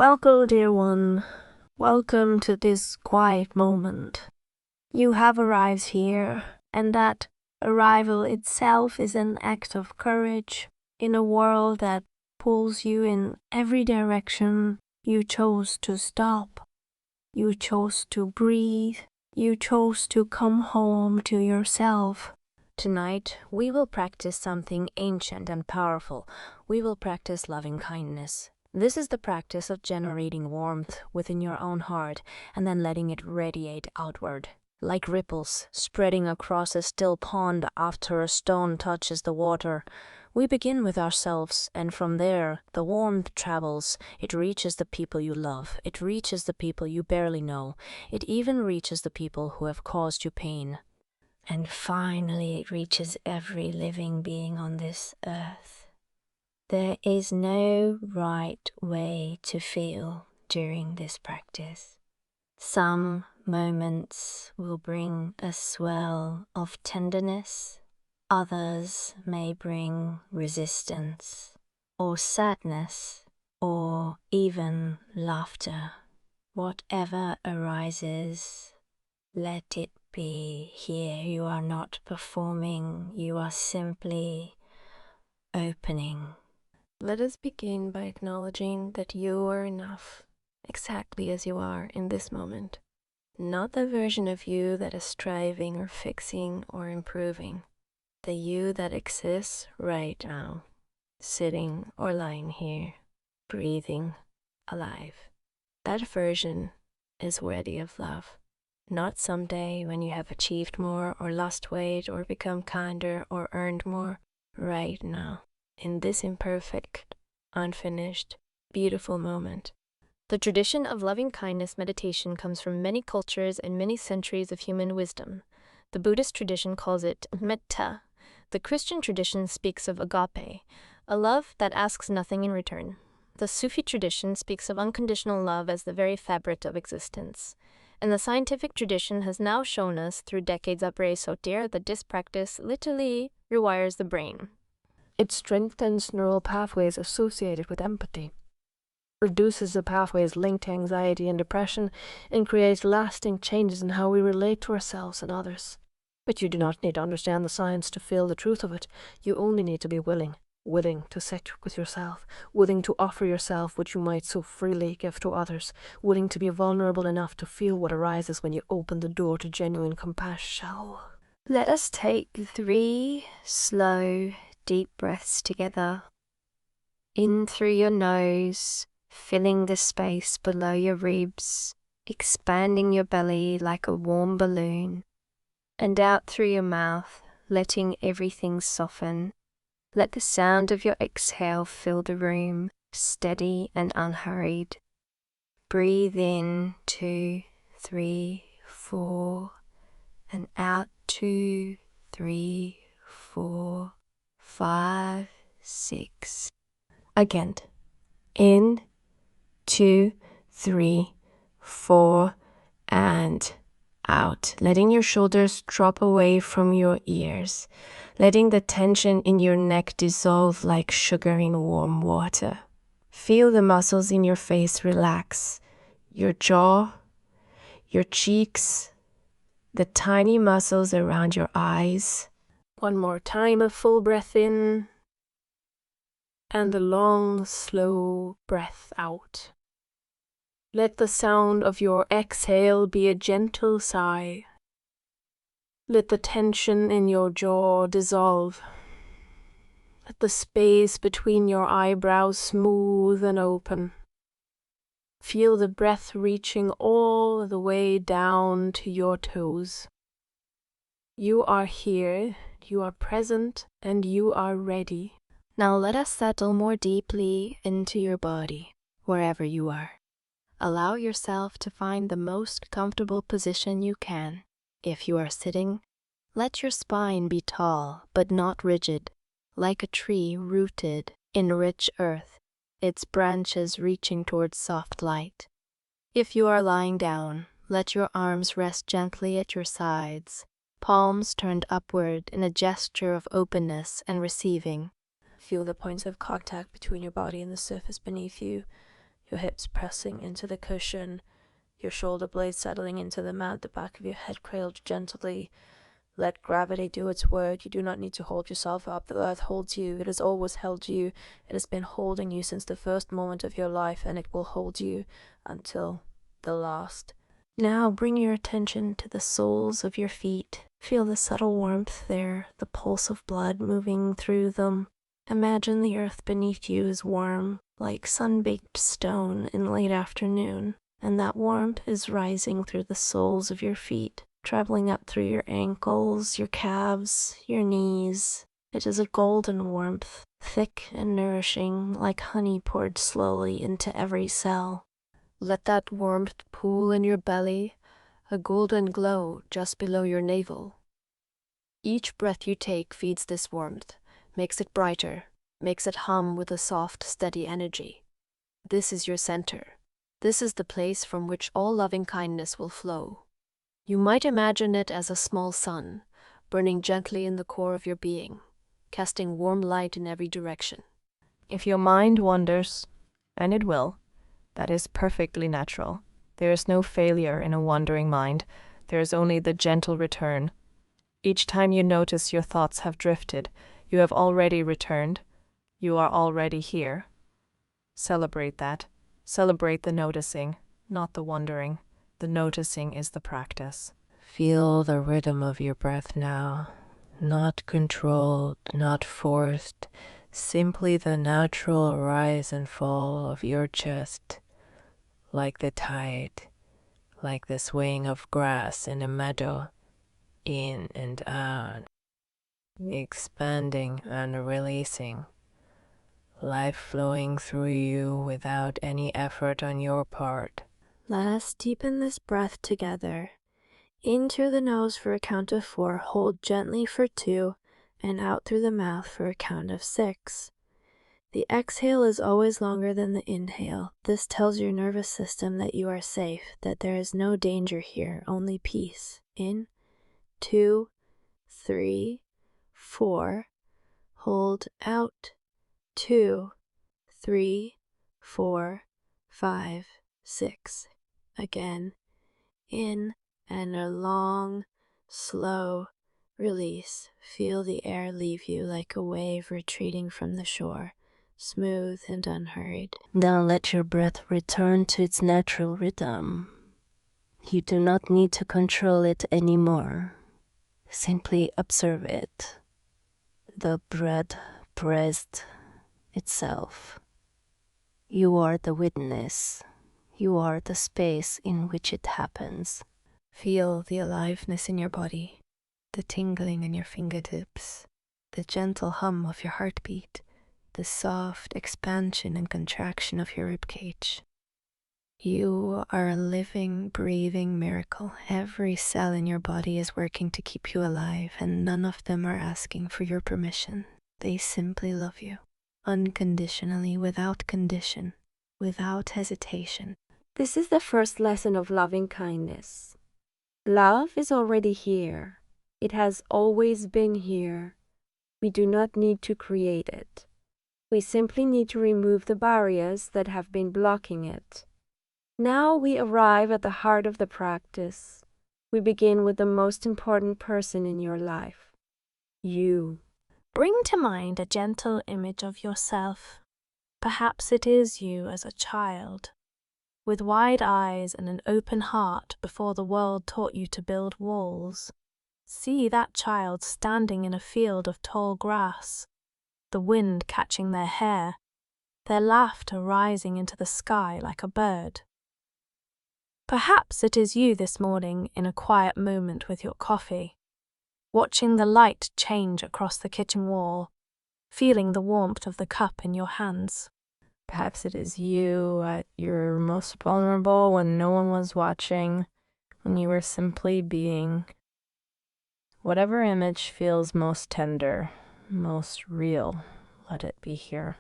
Welcome, dear one. Welcome to this quiet moment. You have arrived here, and that arrival itself is an act of courage. In a world that pulls you in every direction, you chose to stop. You chose to breathe. You chose to come home to yourself. Tonight, we will practice something ancient and powerful. We will practice loving kindness. This is the practice of generating warmth within your own heart and then letting it radiate outward. Like ripples spreading across a still pond after a stone touches the water. We begin with ourselves, and from there, the warmth travels. It reaches the people you love. It reaches the people you barely know. It even reaches the people who have caused you pain. And finally, it reaches every living being on this earth. There is no right way to feel during this practice. Some moments will bring a swell of tenderness. Others may bring resistance, or sadness, or even laughter. Whatever arises, let it be. Here you are not performing, you are simply opening. Let us begin by acknowledging that you are enough, exactly as you are in this moment. Not the version of you that is striving or fixing or improving. The you that exists right now, sitting or lying here, breathing, alive. That version is worthy of love. Not someday when you have achieved more or lost weight or become kinder or earned more. Right now, in this imperfect, unfinished, beautiful moment. The tradition of loving-kindness meditation comes from many cultures and many centuries of human wisdom. The Buddhist tradition calls it metta. The Christian tradition speaks of agape, a love that asks nothing in return. The Sufi tradition speaks of unconditional love as the very fabric of existence. And the scientific tradition has now shown us through decades of Sotir that this practice literally rewires the brain. It strengthens neural pathways associated with empathy, reduces the pathways linked to anxiety and depression, and creates lasting changes in how we relate to ourselves and others. But you do not need to understand the science to feel the truth of it. You only need to be willing to sit with yourself, willing to offer yourself what you might so freely give to others, willing to be vulnerable enough to feel what arises when you open the door to genuine compassion. Let us take 3 slow, deep breaths together. In through your nose, filling the space below your ribs, expanding your belly like a warm balloon, and out through your mouth, letting everything soften. Let the sound of your exhale fill the room, steady and unhurried. Breathe in 2, 3, 4, and out 2, 3, 4, 5, 6. Again. In, 2, 3, 4, and out. Letting your shoulders drop away from your ears. Letting the tension in your neck dissolve like sugar in warm water. Feel the muscles in your face relax. Your jaw, your cheeks, the tiny muscles around your eyes. One more time, a full breath in. And a long, slow breath out. Let the sound of your exhale be a gentle sigh. Let the tension in your jaw dissolve. Let the space between your eyebrows smooth and open. Feel the breath reaching all the way down to your toes. You are here, you are present, and you are ready. Now let us settle more deeply into your body, wherever you are. Allow yourself to find the most comfortable position you can. If you are sitting, let your spine be tall but not rigid, like a tree rooted in rich earth, its branches reaching towards soft light. If you are lying down, let your arms rest gently at your sides, palms turned upward in a gesture of openness and receiving. Feel the points of contact between your body and the surface beneath you. your hips pressing into the cushion, your shoulder blades settling into the mat, the back of your head cradled gently. Let gravity do its work. You do not need to hold yourself up. The earth holds you. It has always held you. It has been holding you since the first moment of your life, and it will hold you until the last. Now bring your attention to the soles of your feet. Feel the subtle warmth there, the pulse of blood moving through them. Imagine the earth beneath you is warm, like sun-baked stone in late afternoon, and that warmth is rising through the soles of your feet, traveling up through your ankles, your calves, your knees. It is a golden warmth, thick and nourishing, like honey poured slowly into every cell. Let that warmth pool in your belly, a golden glow just below your navel. Each breath you take feeds this warmth, makes it brighter, makes it hum with a soft, steady energy. This is your center. This is the place from which all loving kindness will flow. You might imagine it as a small sun, burning gently in the core of your being, casting warm light in every direction. If your mind wanders, and it will, that is perfectly natural. There is no failure in a wandering mind. There is only the gentle return. Each time you notice your thoughts have drifted, you have already returned. You are already here. Celebrate that. Celebrate the noticing, not the wondering. The noticing is the practice. Feel the rhythm of your breath now. Not controlled, not forced. Simply the natural rise and fall of your chest. Like the tide, like the swaying of grass in a meadow. In and out. Expanding and releasing. Life flowing through you without any effort on your part. Let us deepen this breath together. In through the nose for a count of 4, hold gently for 2, and out through the mouth for a count of 6. The exhale is always longer than the inhale. This tells your nervous system that you are safe, that there is no danger here, only peace. In, 2, 3, 4. Hold out. 2, 3, 4, 5, 6. Again, in and a long, slow release. Feel the air leave you like a wave retreating from the shore, smooth and unhurried. Now let your breath return to its natural rhythm. You do not need to control it anymore. Simply observe it. The breath breathed itself. You are the witness. You are the space in which it happens. Feel the aliveness in your body, the tingling in your fingertips, the gentle hum of your heartbeat, the soft expansion and contraction of your ribcage. You are a living, breathing miracle. Every cell in your body is working to keep you alive, and none of them are asking for your permission. They simply love you, unconditionally, without condition, without hesitation. This is the first lesson of loving kindness. Love is already here. It has always been here. We do not need to create it. We simply need to remove the barriers that have been blocking it. Now we arrive at the heart of the practice. We begin with the most important person in your life, you. Bring to mind a gentle image of yourself. Perhaps it is you as a child, with wide eyes and an open heart before the world taught you to build walls. See that child standing in a field of tall grass, the wind catching their hair, their laughter rising into the sky like a bird. Perhaps it is you this morning in a quiet moment with your coffee, watching the light change across the kitchen wall, feeling the warmth of the cup in your hands. Perhaps it is you at your most vulnerable when no one was watching, when you were simply being. Whatever image feels most tender, most real, let it be here.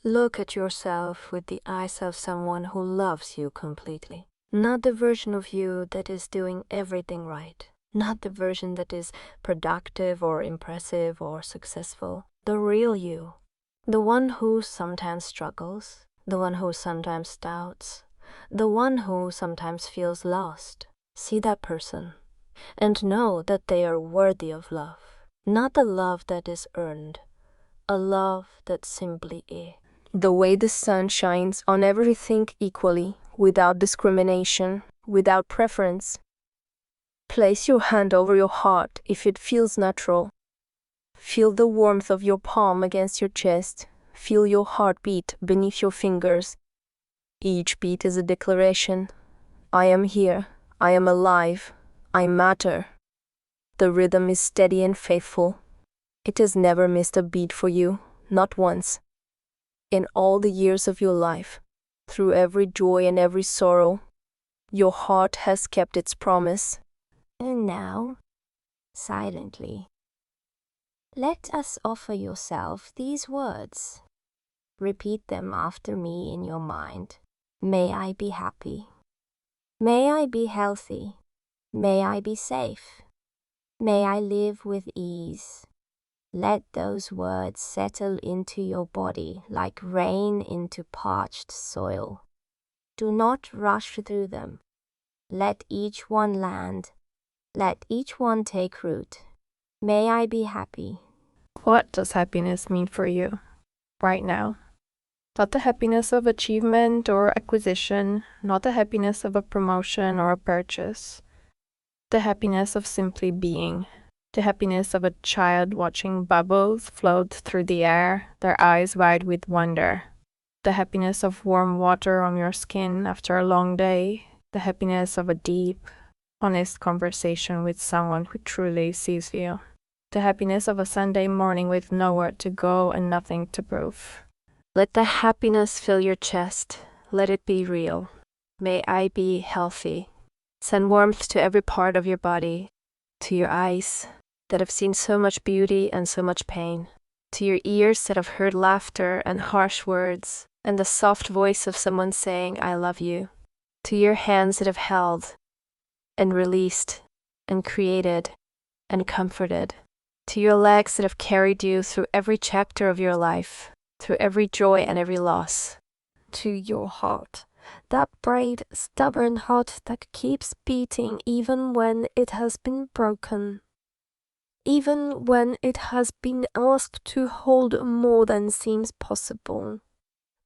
Look at yourself with the eyes of someone who loves you completely. Not the version of you that is doing everything right. Not the version that is productive or impressive or successful. The real you. The one who sometimes struggles. the one who sometimes doubts, the one who sometimes feels lost. See that person and know that they are worthy of love. Not the love that is earned, a love that simply is. The way the sun shines on everything equally, without discrimination, without preference. Place your hand over your heart if it feels natural. Feel the warmth of your palm against your chest. Feel your heartbeat beneath your fingers. Each beat is a declaration. I am here. I am alive. I matter. The rhythm is steady and faithful. It has never missed a beat for you, not once. In all the years of your life, through every joy and every sorrow, your heart has kept its promise. And now, silently, let us offer yourself these words. Repeat them after me in your mind. May I be happy. May I be healthy. May I be safe. May I live with ease. Let those words settle into your body like rain into parched soil. Do not rush through them. Let each one land. Let each one take root. May I be happy. What does happiness mean for you right now? Not the happiness of achievement or acquisition, not the happiness of a promotion or a purchase. The happiness of simply being. The happiness of a child watching bubbles float through the air, their eyes wide with wonder. The happiness of warm water on your skin after a long day. The happiness of a deep, honest conversation with someone who truly sees you. The happiness of a Sunday morning with nowhere to go and nothing to prove. Let the happiness fill your chest. Let it be real. May I be healthy. Send warmth to every part of your body, to your eyes that have seen so much beauty and so much pain, to your ears that have heard laughter and harsh words, and the soft voice of someone saying, I love you, to your hands that have held and released and created and comforted, to your legs that have carried you through every chapter of your life, through every joy and every loss, to your heart, that brave, stubborn heart that keeps beating even when it has been broken, even when it has been asked to hold more than seems possible.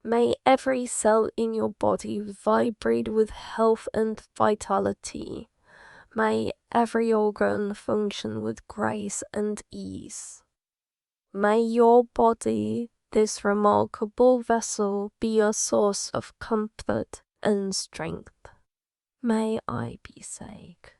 May every cell in your body vibrate with health and vitality. May every organ function with grace and ease. May your body, this remarkable vessel, be a source of comfort and strength. May I be safe.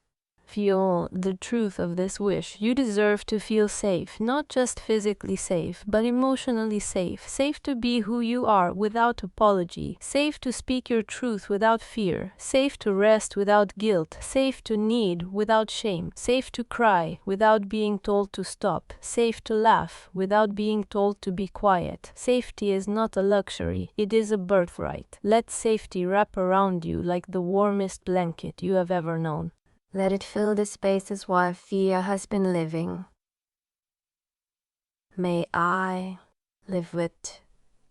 Feel the truth of this wish. You deserve to feel safe, not just physically safe, but emotionally safe. Safe to be who you are without apology. Safe to speak your truth without fear. Safe to rest without guilt. Safe to need without shame. Safe to cry without being told to stop. Safe to laugh without being told to be quiet. Safety is not a luxury, it is a birthright. Let safety wrap around you like the warmest blanket you have ever known. Let it fill the spaces where fear has been living. May I live with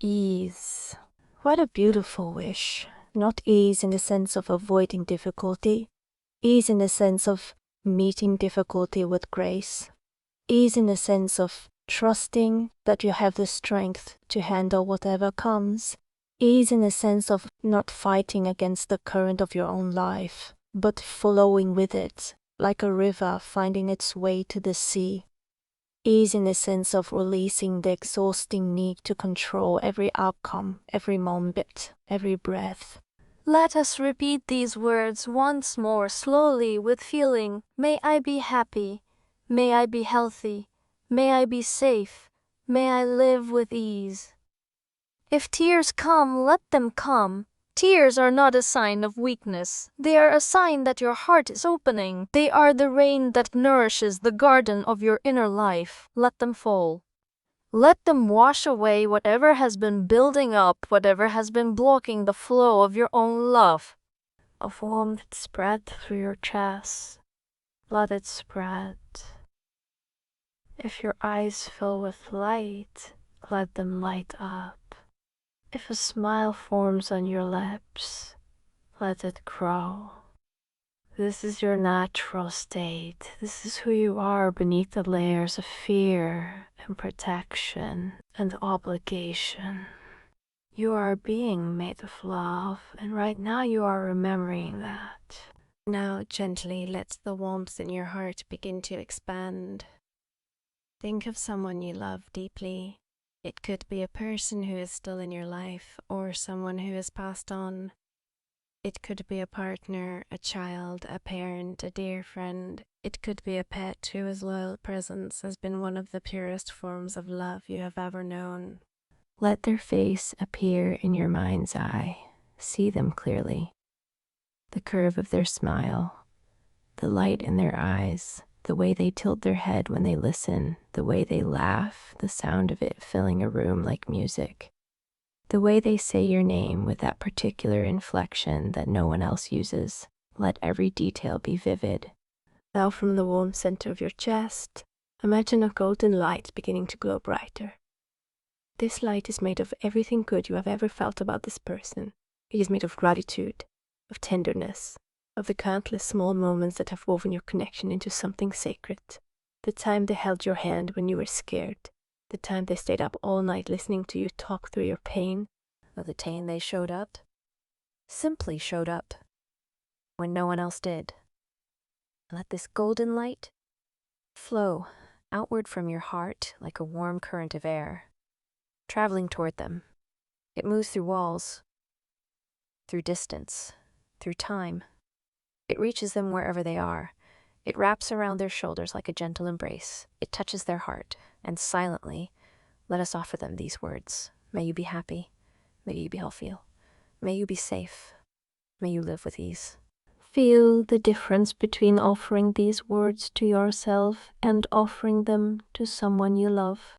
ease. What a beautiful wish. Not ease in the sense of avoiding difficulty, ease in the sense of meeting difficulty with grace, ease in the sense of trusting that you have the strength to handle whatever comes, ease in the sense of not fighting against the current of your own life, but following with it, like a river finding its way to the sea. Ease in the sense of releasing the exhausting need to control every outcome, every moment, every breath. Let us repeat these words once more slowly with feeling. May I be happy. May I be healthy. May I be safe. May I live with ease. If tears come, let them come. Tears are not a sign of weakness. They are a sign that your heart is opening. They are the rain that nourishes the garden of your inner life. Let them fall. Let them wash away whatever has been building up, whatever has been blocking the flow of your own love. A warmth spread through your chest. Let it spread. If your eyes fill with light, let them light up. If a smile forms on your lips, let it grow. This is your natural state. This is who you are beneath the layers of fear and protection and obligation. You are a being made of love, and right now you are remembering that. Now gently let the warmth in your heart begin to expand. Think of someone you love deeply. It could be a person who is still in your life or someone who has passed on. It could be a partner, a child, a parent, a dear friend. It could be a pet whose loyal presence has been one of the purest forms of love you have ever known. Let their face appear in your mind's eye. See them clearly. The curve of their smile, the light in their eyes, the way they tilt their head when they listen, the way they laugh, the sound of it filling a room like music, the way they say your name with that particular inflection that no one else uses. Let every detail be vivid. Now from the warm center of your chest, imagine a golden light beginning to glow brighter. This light is made of everything good you have ever felt about this person. It is made of gratitude, of tenderness, of the countless small moments that have woven your connection into something sacred. The time they held your hand when you were scared. The time they stayed up all night listening to you talk through your pain. Or the time they showed up, simply showed up, when no one else did. Let this golden light flow outward from your heart like a warm current of air, traveling toward them. It moves through walls, through distance, through time. It reaches them wherever they are. It wraps around their shoulders like a gentle embrace. It touches their heart, and silently, let us offer them these words. May you be happy. May you be healthy. May you be safe. May you live with ease. Feel the difference between offering these words to yourself and offering them to someone you love.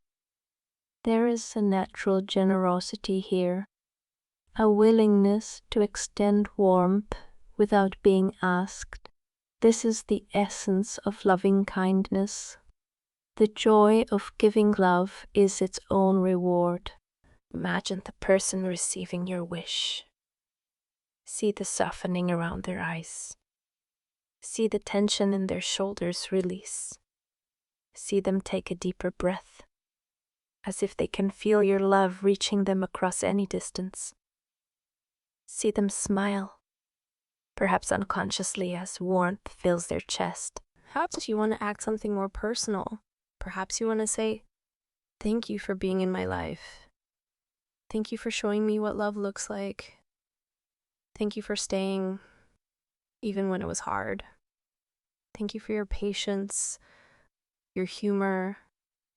There is a natural generosity here, a willingness to extend warmth without being asked. This is the essence of loving kindness. The joy of giving love is its own reward. Imagine the person receiving your wish. See the softening around their eyes. See the tension in their shoulders release. See them take a deeper breath, as if they can feel your love reaching them across any distance. See them smile, perhaps unconsciously as warmth fills their chest. Perhaps you want to act something more personal. Perhaps you want to say, "Thank you for being in my life. Thank you for showing me what love looks like. Thank you for staying even when it was hard. Thank you for your patience, your humor,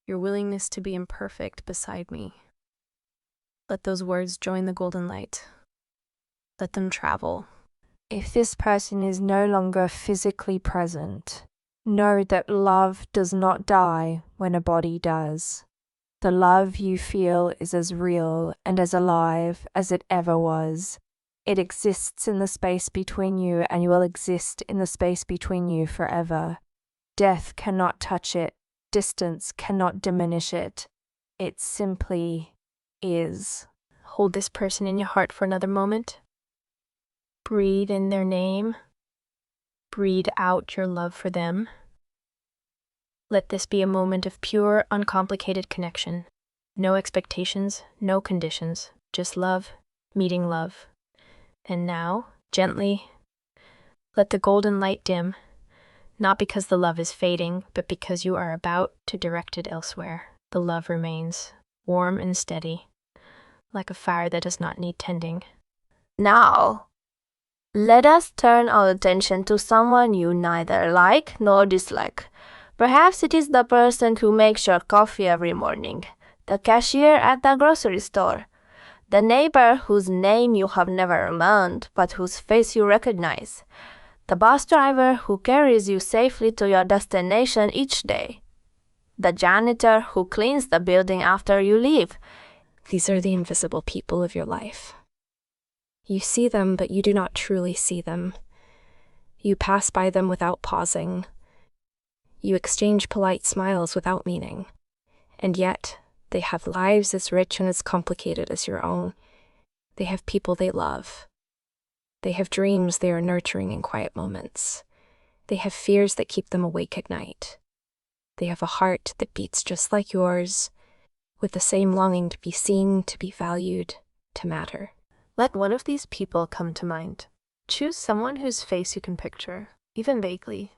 your willingness to be imperfect beside me." Let those words join the golden light. Let them travel. If this person is no longer physically present, know that love does not die when a body does. The love you feel is as real and as alive as it ever was. It exists in the space between you and will exist in the space between you forever. Death cannot touch it. Distance cannot diminish it. It simply is. Hold this person in your heart for another moment. Breathe in their name. Breathe out your love for them. Let this be a moment of pure, uncomplicated connection. No expectations, no conditions, just love, meeting love. And now, gently, let the golden light dim, not because the love is fading, but because you are about to direct it elsewhere. The love remains, warm and steady, like a fire that does not need tending. Now, let us turn our attention to someone you neither like nor dislike. Perhaps it is the person who makes your coffee every morning, the cashier at the grocery store, the neighbor whose name you have never learned but whose face you recognize, the bus driver who carries you safely to your destination each day, the janitor who cleans the building after you leave. These are the invisible people of your life. You see them, but you do not truly see them. You pass by them without pausing. You exchange polite smiles without meaning. And yet, they have lives as rich and as complicated as your own. They have people they love. They have dreams they are nurturing in quiet moments. They have fears that keep them awake at night. They have a heart that beats just like yours, with the same longing to be seen, to be valued, to matter. Let one of these people come to mind. Choose someone whose face you can picture, even vaguely.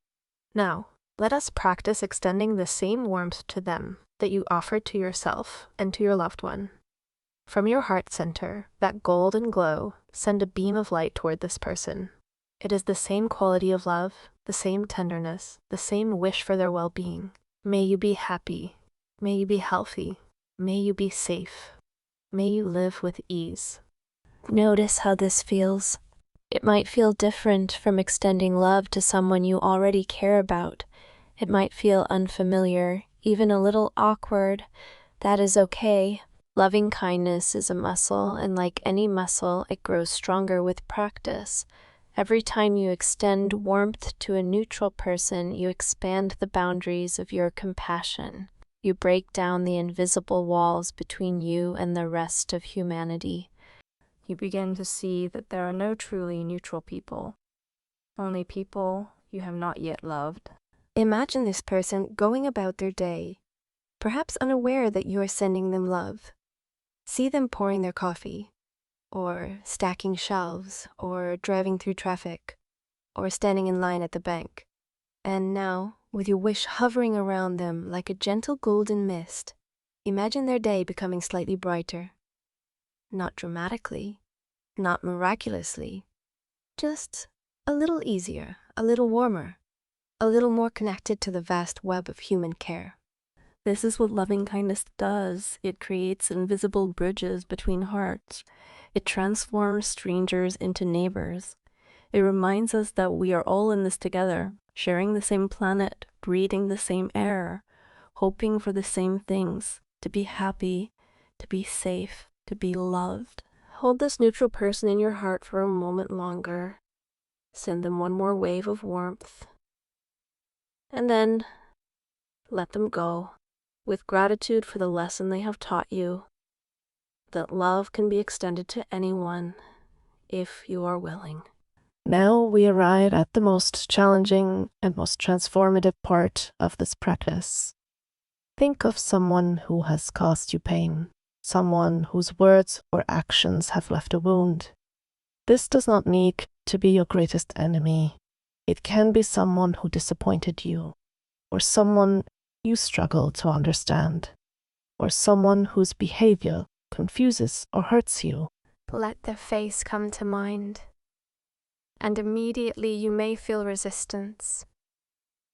Now, let us practice extending the same warmth to them that you offered to yourself and to your loved one. From your heart center, that golden glow, send a beam of light toward this person. It is the same quality of love, the same tenderness, the same wish for their well-being. May you be happy. May you be healthy. May you be safe. May you live with ease. Notice how this feels. It might feel different from extending love to someone you already care about. It might feel unfamiliar, even a little awkward. That is okay. Loving kindness is a muscle, and like any muscle, it grows stronger with practice. Every time you extend warmth to a neutral person, you expand the boundaries of your compassion. You break down the invisible walls between you and the rest of humanity. You begin to see that there are no truly neutral people, only people you have not yet loved. Imagine this person going about their day, perhaps unaware that you are sending them love. See them pouring their coffee, or stacking shelves, or driving through traffic, or standing in line at the bank. And now, with your wish hovering around them like a gentle golden mist, imagine their day becoming slightly brighter. Not dramatically, not miraculously, just a little easier, a little warmer, a little more connected to the vast web of human care. This is what loving kindness does. It creates invisible bridges between hearts. It transforms strangers into neighbors. It reminds us that we are all in this together, sharing the same planet, breathing the same air, hoping for the same things, to be happy, to be safe, to be loved. Hold this neutral person in your heart for a moment longer. Send them one more wave of warmth. And then let them go, with gratitude for the lesson they have taught you, that love can be extended to anyone if you are willing. Now we arrive at the most challenging and most transformative part of this practice. Think of someone who has caused you pain, someone whose words or actions have left a wound. This does not need to be your greatest enemy. It can be someone who disappointed you, or someone you struggle to understand, or someone whose behavior confuses or hurts you. Let their face come to mind, and immediately you may feel resistance.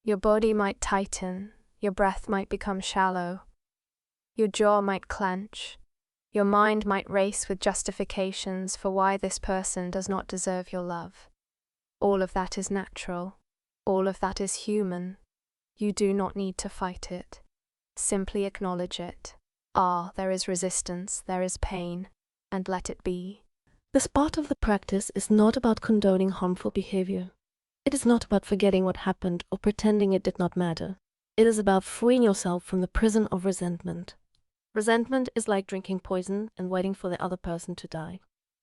Your body might tighten, your breath might become shallow, your jaw might clench, your mind might race with justifications for why this person does not deserve your love. All of that is natural. All of that is human. You do not need to fight it. Simply acknowledge it. There is resistance, there is pain, and let it be. This part of the practice is not about condoning harmful behavior. It is not about forgetting what happened or pretending it did not matter. It is about freeing yourself from the prison of resentment. Resentment is like drinking poison and waiting for the other person to die.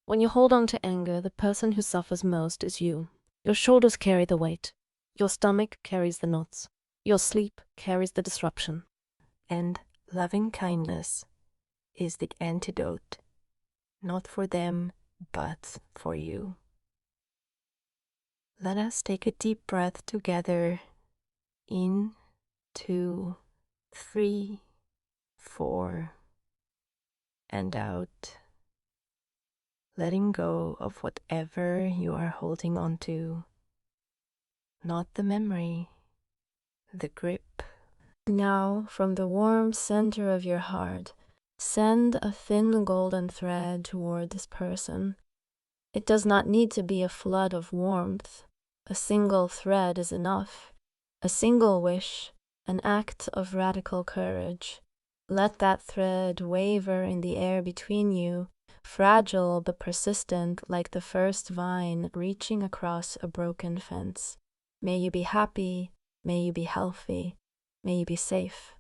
When you hold on to anger, the person who suffers most is you. Your shoulders carry the weight. Your stomach carries the knots. Your sleep carries the disruption. And loving kindness is the antidote, not for them, but for you. Let us take a deep breath together. In, 2, 3, 4, and out. Letting go of whatever you are holding on to. Not the memory, the grip. Now, from the warm center of your heart, send a thin golden thread toward this person. It does not need to be a flood of warmth. A single thread is enough. A single wish, an act of radical courage. Let that thread waver in the air between you, fragile but persistent like the first vine reaching across a broken fence. May you be happy, may you be healthy, may you be safe,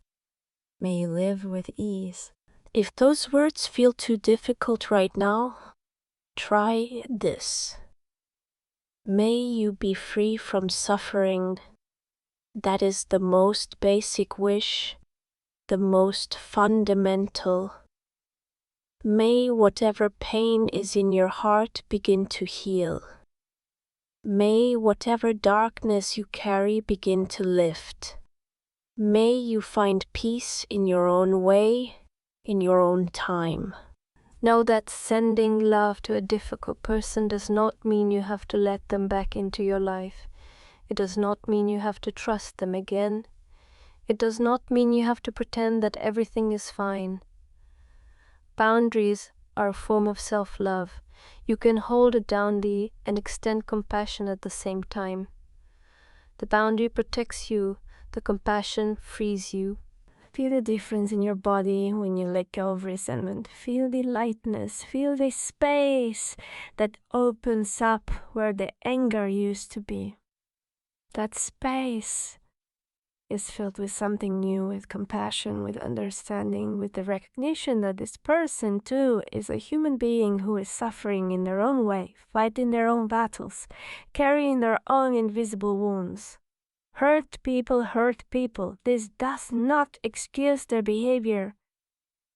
may you live with ease. If those words feel too difficult right now, Try this. May you be free from suffering. That is the most basic wish, the most fundamental. May whatever pain is in your heart begin to heal. May whatever darkness you carry begin to lift. May you find peace in your own way, in your own time. Know that sending love to a difficult person does not mean you have to let them back into your life. It does not mean you have to trust them again. It does not mean you have to pretend that everything is fine. Boundaries are a form of self-love. You can hold it down and extend compassion at the same time. The boundary protects you, the compassion frees you. Feel the difference in your body when you let go of resentment. Feel the lightness, feel the space that opens up where the anger used to be. That space is filled with something new, with compassion, with understanding, with the recognition that this person too is a human being who is suffering in their own way, fighting their own battles, carrying their own invisible wounds. Hurt people. This does not excuse their behavior,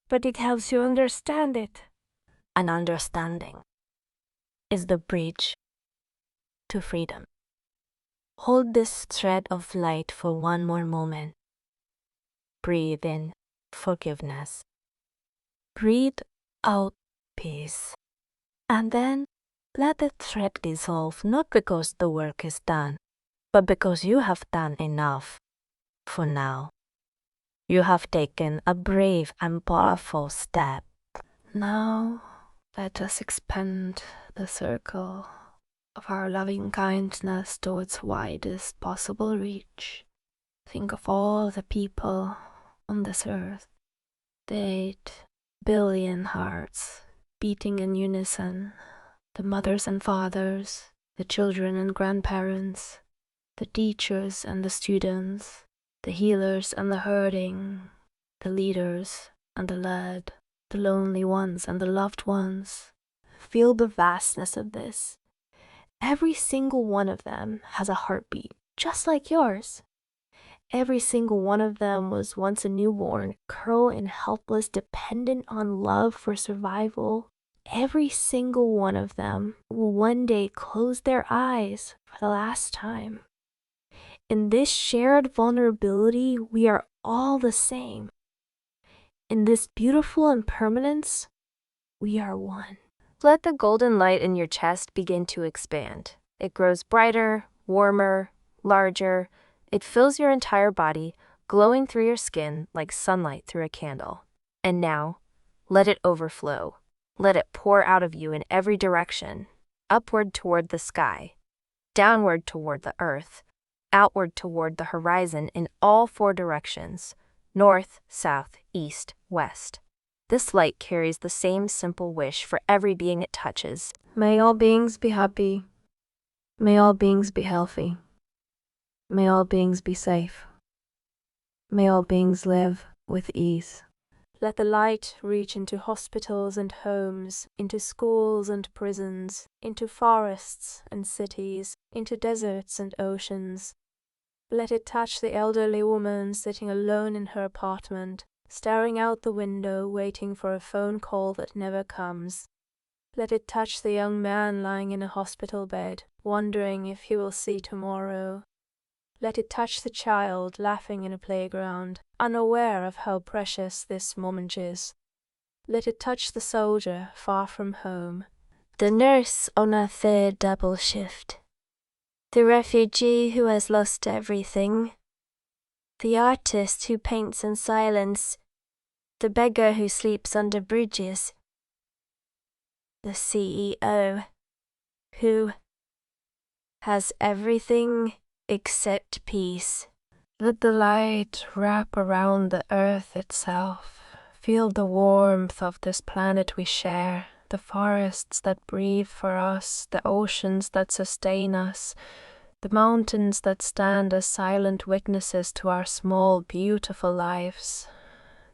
but it helps you understand it. And understanding is the bridge to freedom. Hold this thread of light for one more moment. Breathe in forgiveness. Breathe out peace. And then let the thread dissolve, not because the work is done, but because you have done enough for now. You have taken a brave and powerful step. Now, let us expand the circle of our loving kindness to its widest possible reach. Think of all the people on this earth, the 8 billion hearts beating in unison, the mothers and fathers, the children and grandparents, the teachers and the students, the healers and the hurting, the leaders and the led, the lonely ones and the loved ones. Feel the vastness of this. Every single one of them has a heartbeat, just like yours. Every single one of them was once a newborn, curled and helpless, dependent on love for survival. Every single one of them will one day close their eyes for the last time. In this shared vulnerability, we are all the same. In this beautiful impermanence, we are one. Let the golden light in your chest begin to expand. It grows brighter, warmer, larger. It fills your entire body, glowing through your skin like sunlight through a candle. And now, let it overflow. Let it pour out of you in every direction, upward toward the sky, downward toward the earth, outward toward the horizon in all 4 directions, north, south, east, west. This light carries the same simple wish for every being it touches. May all beings be happy. May all beings be healthy. May all beings be safe. May all beings live with ease. Let the light reach into hospitals and homes, into schools and prisons, into forests and cities, into deserts and oceans. Let it touch the elderly woman sitting alone in her apartment, staring out the window, waiting for a phone call that never comes. Let it touch the young man lying in a hospital bed, wondering if he will see tomorrow. Let it touch the child laughing in a playground, unaware of how precious this moment is. Let it touch the soldier far from home, The nurse on a 3rd double shift, the refugee who has lost everything, the artist who paints in silence, the beggar who sleeps under bridges, the CEO who has everything except peace. Let the light wrap around the earth itself. Feel the warmth of this planet we share, the forests that breathe for us, the oceans that sustain us, the mountains that stand as silent witnesses to our small, beautiful lives.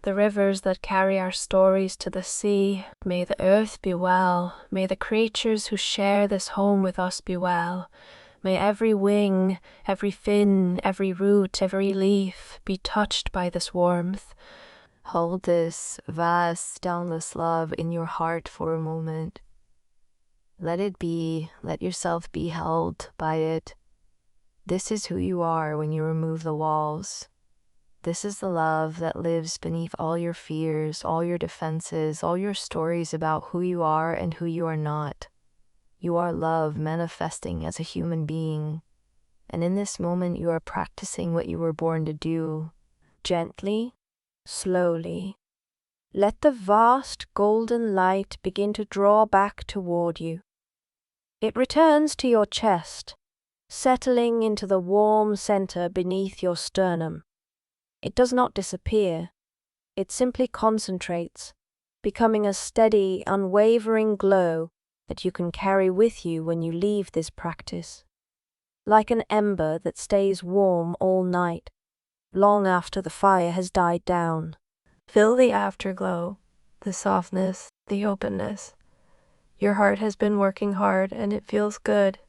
the rivers that carry our stories to the sea. May the earth be well. May the creatures who share this home with us be well. May every wing, every fin, every root, every leaf be touched by this warmth. Hold this vast, boundless love in your heart for a moment. Let it be, let yourself be held by it. This is who you are when you remove the walls. This is the love that lives beneath all your fears, all your defenses, all your stories about who you are and who you are not. You are love manifesting as a human being. And in this moment, you are practicing what you were born to do. Gently, slowly, let the vast golden light begin to draw back toward you. It returns to your chest, settling into the warm center beneath your sternum. It does not disappear. It simply concentrates, becoming a steady, unwavering glow that you can carry with you when you leave this practice. Like an ember that stays warm all night, long after the fire has died down. Feel the afterglow, the softness, the openness. Your heart has been working hard and it feels good.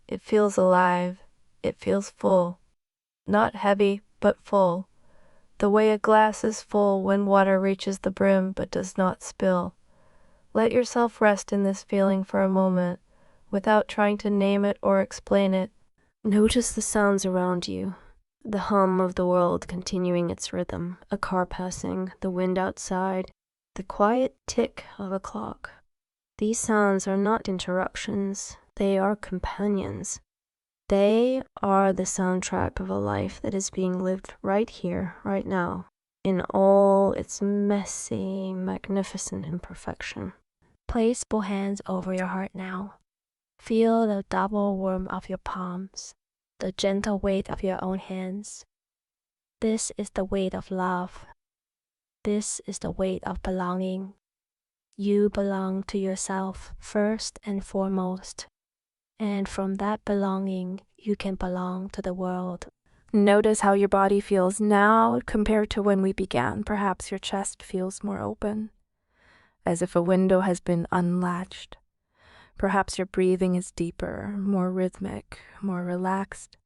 It feels alive. It feels full. Not heavy, but full. The way a glass is full when water reaches the brim but does not spill. Let yourself rest in this feeling for a moment, without trying to name it or explain it. Notice the sounds around you. The hum of the world continuing its rhythm, a car passing, the wind outside, the quiet tick of a clock. These sounds are not interruptions, they are companions. They are the soundtrack of a life that is being lived right here, right now, in all its messy, magnificent imperfection. Place both hands over your heart now. Feel the double warmth of your palms, the gentle weight of your own hands. This is the weight of love. This is the weight of belonging. You belong to yourself first and foremost. And from that belonging, you can belong to the world. Notice how your body feels now compared to when we began. Perhaps your chest feels more open, as if a window has been unlatched. Perhaps your breathing is deeper, more rhythmic, more relaxed.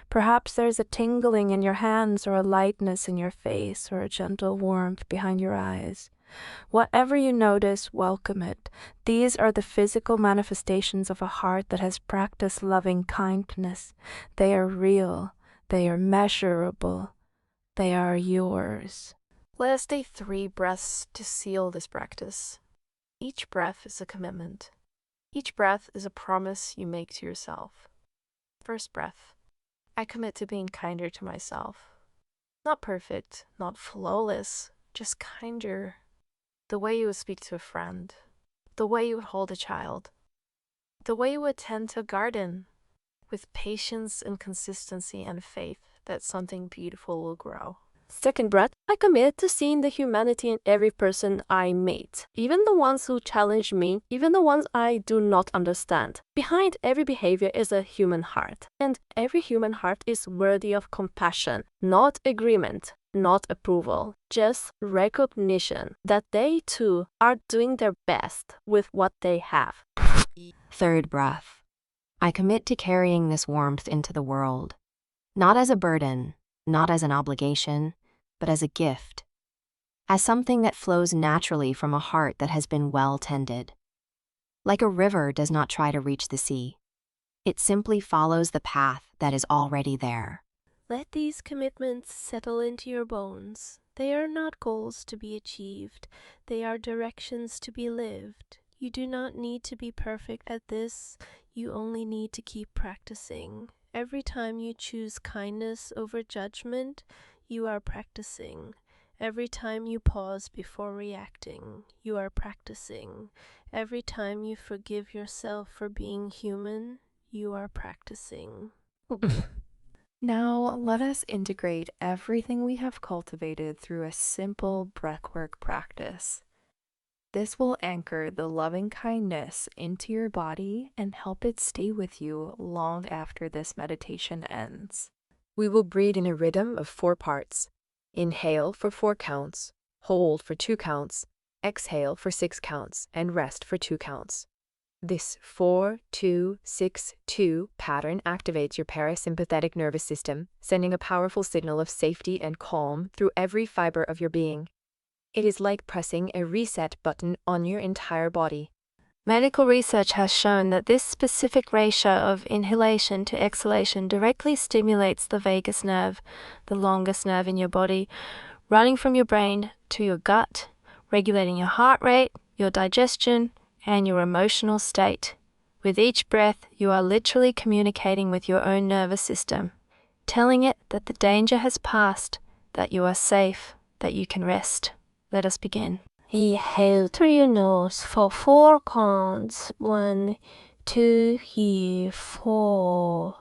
Perhaps there's a tingling in your hands or a lightness in your face or a gentle warmth behind your eyes. Whatever you notice, welcome it. These are the physical manifestations of a heart that has practiced loving kindness. They are real. They are measurable. They are yours. Let us take 3 breaths to seal this practice. Each breath is a commitment. Each breath is a promise you make to yourself. First breath. I commit to being kinder to myself. Not perfect, not flawless, just kinder. The way you would speak to a friend. The way you would hold a child. The way you would tend to a garden. With patience and consistency and faith that something beautiful will grow. Second breath, I commit to seeing the humanity in every person I meet, even the ones who challenge me, even the ones I do not understand. Behind every behavior is a human heart, and every human heart is worthy of compassion, not agreement, not approval, just recognition that they too are doing their best with what they have. Third breath. I commit to carrying this warmth into the world, not as a burden, not as an obligation, but as a gift, as something that flows naturally from a heart that has been well tended. Like a river does not try to reach the sea. It simply follows the path that is already there. Let these commitments settle into your bones. They are not goals to be achieved. They are directions to be lived. You do not need to be perfect at this. You only need to keep practicing. Every time you choose kindness over judgment, you are practicing. Every time you pause before reacting, you are practicing. Every time you forgive yourself for being human, you are practicing. Now, let us integrate everything we have cultivated through a simple breathwork practice. This will anchor the loving kindness into your body and help it stay with you long after this meditation ends. We will breathe in a rhythm of 4 parts. Inhale for 4 counts. hold for 2 counts, exhale for 6 counts, and rest for 2 counts. This 4-2-6-2 pattern activates your parasympathetic nervous system, sending a powerful signal of safety and calm through every fiber of your being. It is like pressing a reset button on your entire body. Medical research has shown that this specific ratio of inhalation to exhalation directly stimulates the vagus nerve, the longest nerve in your body, running from your brain to your gut, regulating your heart rate, your digestion, and your emotional state. With each breath, you are literally communicating with your own nervous system, telling it that the danger has passed, that you are safe, that you can rest. Let us begin. Inhale through your nose for 4 counts. 1, 2, 3, 4.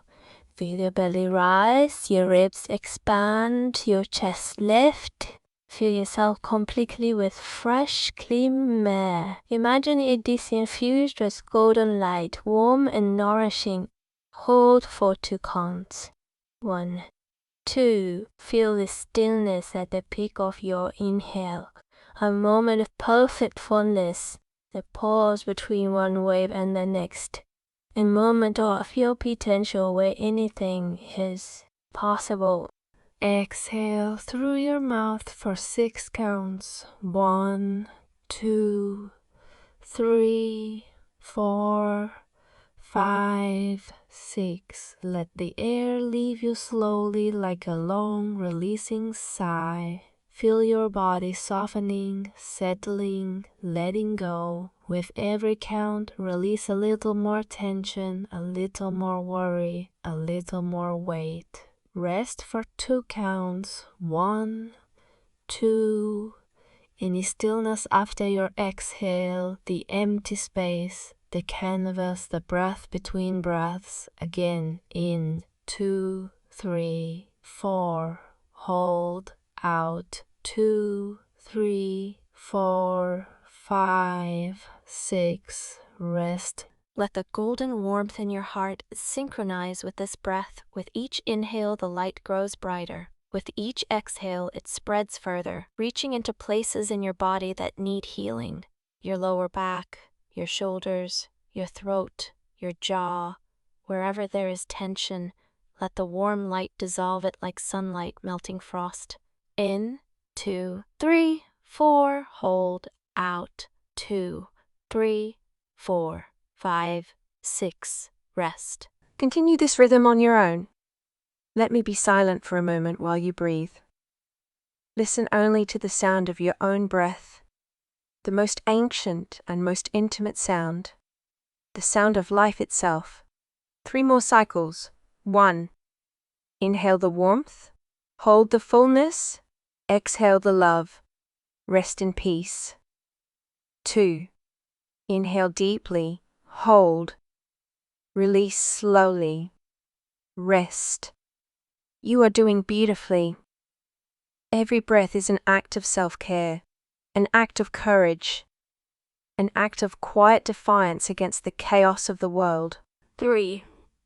Feel your belly rise, your ribs expand, your chest lift. Fill yourself completely with fresh, clean air. Imagine it is infused with golden light, warm and nourishing. Hold for 2 counts. 1, 2. Feel the stillness at the peak of your inhale. A moment of perfect fullness, the pause between one wave and the next. A moment of your potential where anything is possible. Exhale through your mouth for 6 counts. 1, 2, 3, 4, 5, 6. Let the air leave you slowly like a long releasing sigh. Feel your body softening, settling, letting go. With every count, release a little more tension, a little more worry, a little more weight. Rest for 2 counts. 1, 2. Any stillness after your exhale, the empty space, the canvas, the breath between breaths. Again, in 2, 3, 4. Hold. Out. 2, 3, 4, 5, 6. Rest. Let the golden warmth in your heart synchronize with this breath. With each inhale, the light grows brighter. With each exhale, it spreads further, reaching into places in your body that need healing. Your lower back, your shoulders, your throat, your jaw. Wherever there is tension, let the warm light dissolve it like sunlight melting frost. In, 2, 3, 4, hold, out, 2, 3, 4, 5, 6, rest. Continue this rhythm on your own. Let me be silent for a moment while you breathe. Listen only to the sound of your own breath, the most ancient and most intimate sound, the sound of life itself. 3 more cycles. 1. Inhale the warmth, hold the fullness, exhale the love, rest in peace. 2. Inhale deeply, hold, release slowly, rest. You are doing beautifully. Every breath is an act of self-care, an act of courage, an act of quiet defiance against the chaos of the world. 3.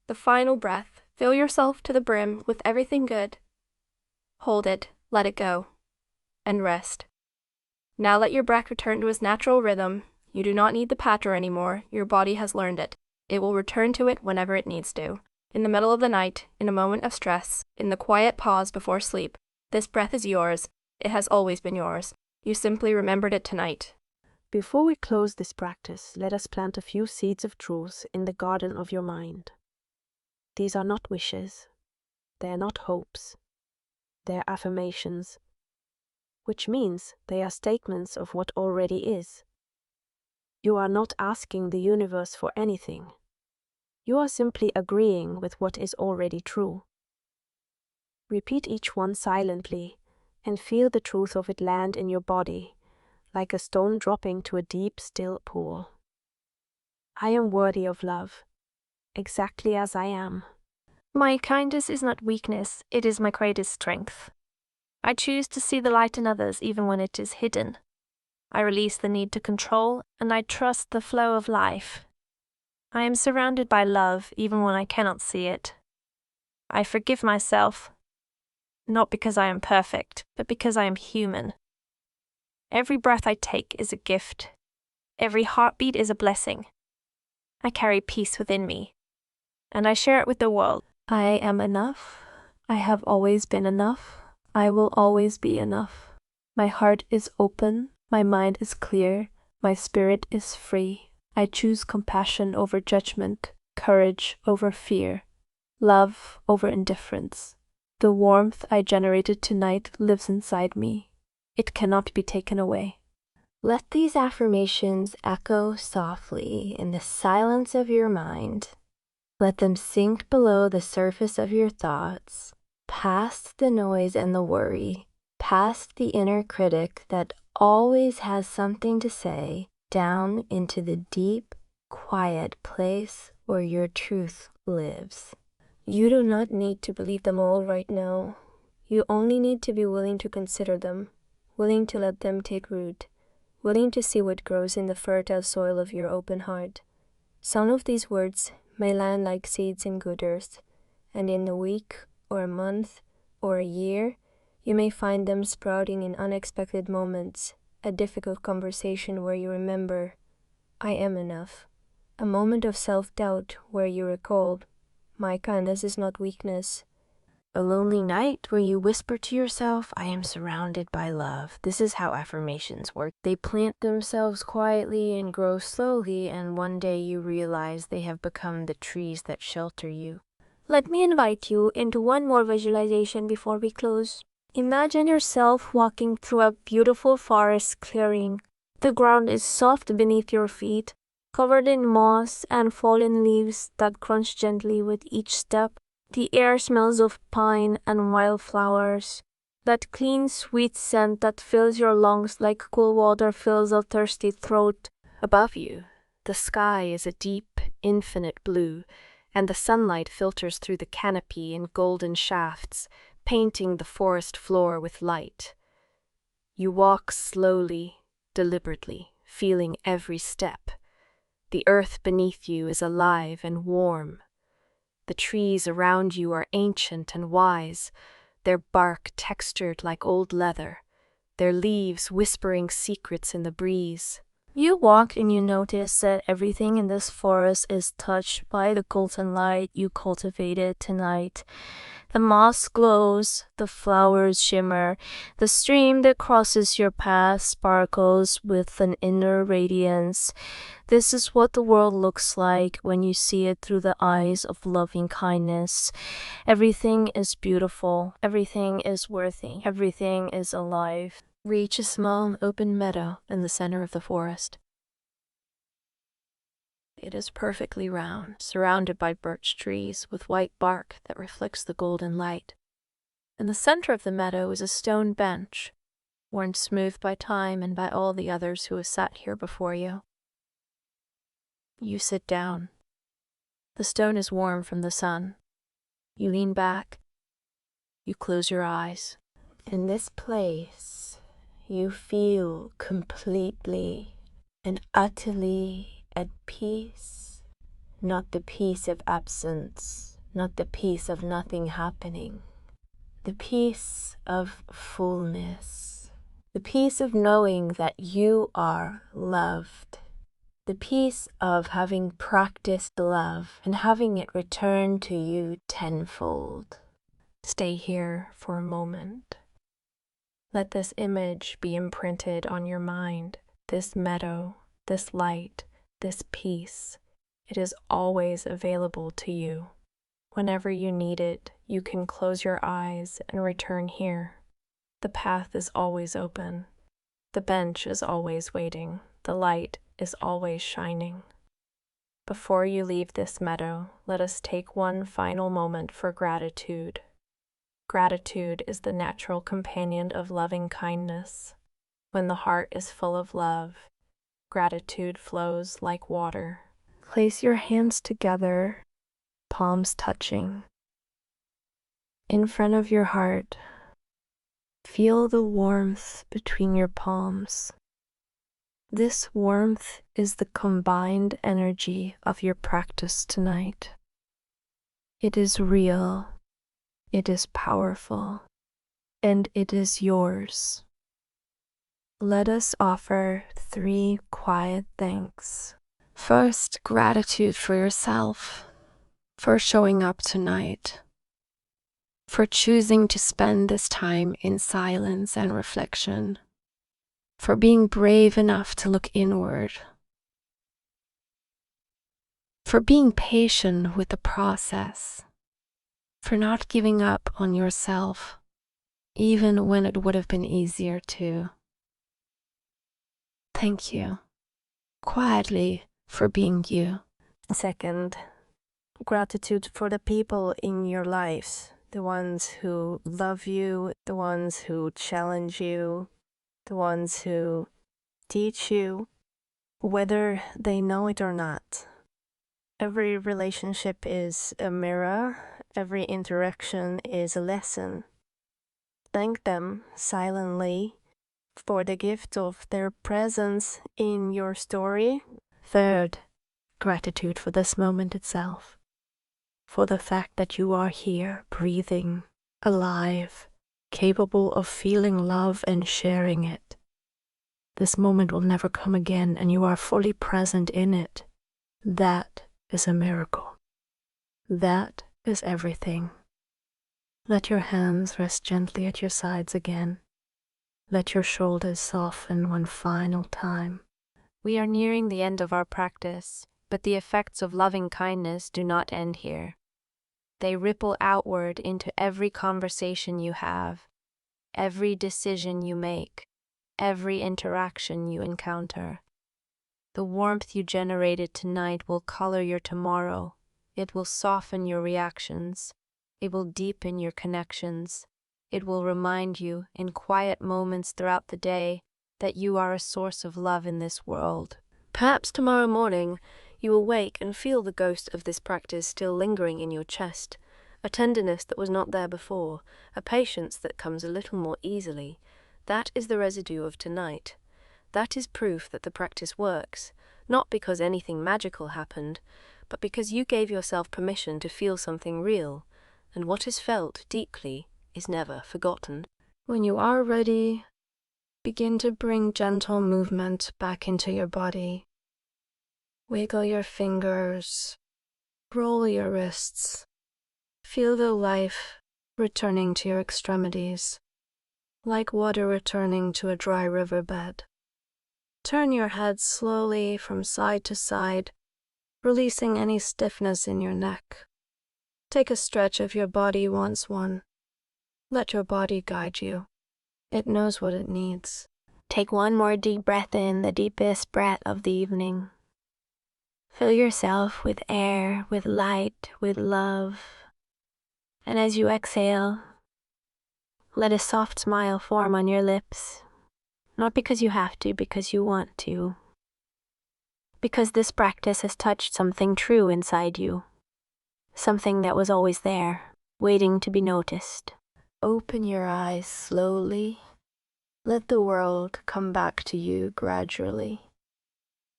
The final breath. Fill yourself to the brim with everything good. Hold it, let it go, and rest. Now let your breath return to its natural rhythm. You do not need the patter anymore. Your body has learned it. It will return to it whenever it needs to. In the middle of the night, in a moment of stress, in the quiet pause before sleep, this breath is yours. It has always been yours. You simply remembered it tonight. Before we close this practice, let us plant a few seeds of truth in the garden of your mind. These are not wishes. They are not hopes. They are affirmations, which means they are statements of what already is. You are not asking the universe for anything. You are simply agreeing with what is already true. Repeat each one silently and feel the truth of it land in your body, like a stone dropping to a deep, still pool. I am worthy of love, exactly as I am. My kindness is not weakness, it is my greatest strength. I choose to see the light in others even when it is hidden. I release the need to control, and I trust the flow of life. I am surrounded by love even when I cannot see it. I forgive myself, not because I am perfect, but because I am human. Every breath I take is a gift. Every heartbeat is a blessing. I carry peace within me, and I share it with the world. I am enough. I have always been enough. I will always be enough. My heart is open. My mind is clear. My spirit is free. I choose compassion over judgment, courage over fear, love over indifference. The warmth I generated tonight lives inside me. It cannot be taken away. Let these affirmations echo softly in the silence of your mind. Let them sink below the surface of your thoughts, past the noise and the worry, past the inner critic that always has something to say, down into the deep, quiet place where your truth lives. You do not need to believe them all right now. You only need to be willing to consider them, willing to let them take root, willing to see what grows in the fertile soil of your open heart. Some of these words may land like seeds in good earth, and in a week or a month or a year, you may find them sprouting in unexpected moments, a difficult conversation where you remember, I am enough, a moment of self-doubt where you recall, my kindness is not weakness. A lonely night where you whisper to yourself, I am surrounded by love. This is how affirmations work. They plant themselves quietly and grow slowly, and one day you realize they have become the trees that shelter you. Let me invite you into one more visualization before we close. Imagine yourself walking through a beautiful forest clearing. The ground is soft beneath your feet, covered in moss and fallen leaves that crunch gently with each step. The air smells of pine and wildflowers, that clean, sweet scent that fills your lungs like cool water fills a thirsty throat. Above you, the sky is a deep, infinite blue, and the sunlight filters through the canopy in golden shafts, painting the forest floor with light. You walk slowly, deliberately, feeling every step. The earth beneath you is alive and warm. The trees around you are ancient and wise, their bark textured like old leather, their leaves whispering secrets in the breeze. You walk and you notice that everything in this forest is touched by the golden light you cultivated tonight. The moss glows, the flowers shimmer, the stream that crosses your path sparkles with an inner radiance. This is what the world looks like when you see it through the eyes of loving kindness. Everything is beautiful, everything is worthy, everything is alive. Reach a small open meadow in the center of the forest. It is perfectly round, surrounded by birch trees with white bark that reflects the golden light. In the center of the meadow is a stone bench, worn smooth by time and by all the others who have sat here before you. You sit down. The stone is warm from the sun. You lean back. You close your eyes. In this place, you feel completely and utterly at peace, not the peace of absence, not the peace of nothing happening, the peace of fullness, the peace of knowing that you are loved, the peace of having practiced love and having it return to you tenfold. Stay here for a moment. Let this image be imprinted on your mind, this meadow, this light, this peace. It is always available to you. Whenever you need it, you can close your eyes and return here. The path is always open. The bench is always waiting. The light is always shining. Before you leave this meadow, let us take one final moment for gratitude. Gratitude is the natural companion of loving kindness. When the heart is full of love, gratitude flows like water. Place your hands together, palms touching. In front of your heart, feel the warmth between your palms. This warmth is the combined energy of your practice tonight. It is real, it is powerful, and it is yours. Let us offer 3 quiet thanks. First, gratitude for yourself, for showing up tonight, for choosing to spend this time in silence and reflection, for being brave enough to look inward, for being patient with the process, for not giving up on yourself, even when it would have been easier to. Thank you, quietly, for being you. Second, gratitude for the people in your lives, the ones who love you, the ones who challenge you, the ones who teach you, whether they know it or not. Every relationship is a mirror, every interaction is a lesson. Thank them silently for the gift of their presence in your story. Third, gratitude for this moment itself, for the fact that you are here, breathing, alive, capable of feeling love and sharing it. This moment will never come again, and you are fully present in it. That is a miracle. That is everything. Let your hands rest gently at your sides again. Let your shoulders soften one final time. We are nearing the end of our practice, but the effects of loving kindness do not end here. They ripple outward into every conversation you have, every decision you make, every interaction you encounter. The warmth you generated tonight will color your tomorrow. It will soften your reactions. It will deepen your connections. It will remind you, in quiet moments throughout the day, that you are a source of love in this world. Perhaps tomorrow morning you will wake and feel the ghost of this practice still lingering in your chest, a tenderness that was not there before, a patience that comes a little more easily. That is the residue of tonight. That is proof that the practice works, not because anything magical happened, but because you gave yourself permission to feel something real, and what is felt deeply is never forgotten. When you are ready, begin to bring gentle movement back into your body. Wiggle your fingers, roll your wrists. Feel the life returning to your extremities, like water returning to a dry riverbed. Turn your head slowly from side to side, releasing any stiffness in your neck. Take a stretch of your body once one. Let your body guide you. It knows what it needs. Take one more deep breath in, the deepest breath of the evening. Fill yourself with air, with light, with love. And as you exhale, let a soft smile form on your lips. Not because you have to, because you want to. Because this practice has touched something true inside you. Something that was always there, waiting to be noticed. Open your eyes slowly. Let the world come back to you gradually.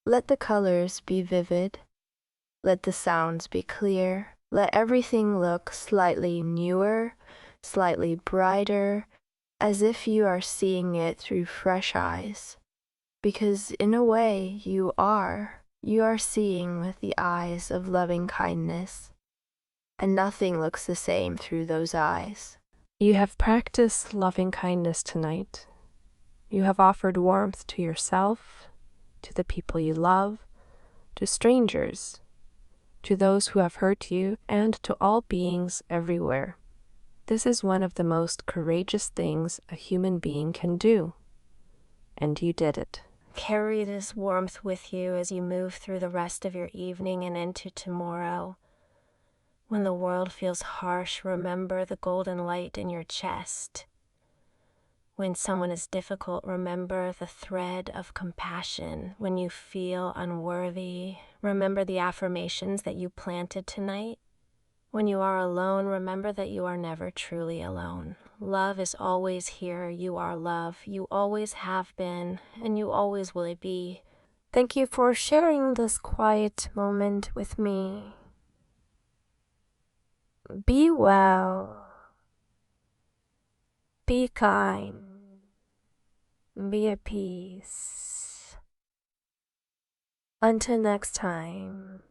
Let the colors be vivid. Let the sounds be clear. Let everything look slightly newer, slightly brighter, as if you are seeing it through fresh eyes. Because in a way, you are seeing with the eyes of loving kindness. And nothing looks the same through those eyes. You have practiced loving kindness tonight. You have offered warmth to yourself, to the people you love, to strangers, to those who have hurt you, and to all beings everywhere. This is one of the most courageous things a human being can do. And you did it. Carry this warmth with you as you move through the rest of your evening and into tomorrow. When the world feels harsh, remember the golden light in your chest. When someone is difficult, remember the thread of compassion. When you feel unworthy, remember the affirmations that you planted tonight. When you are alone, remember that you are never truly alone. Love is always here. You are love. You always have been, and you always will be. Thank you for sharing this quiet moment with me. Be well. Be kind. Be at peace. Until next time.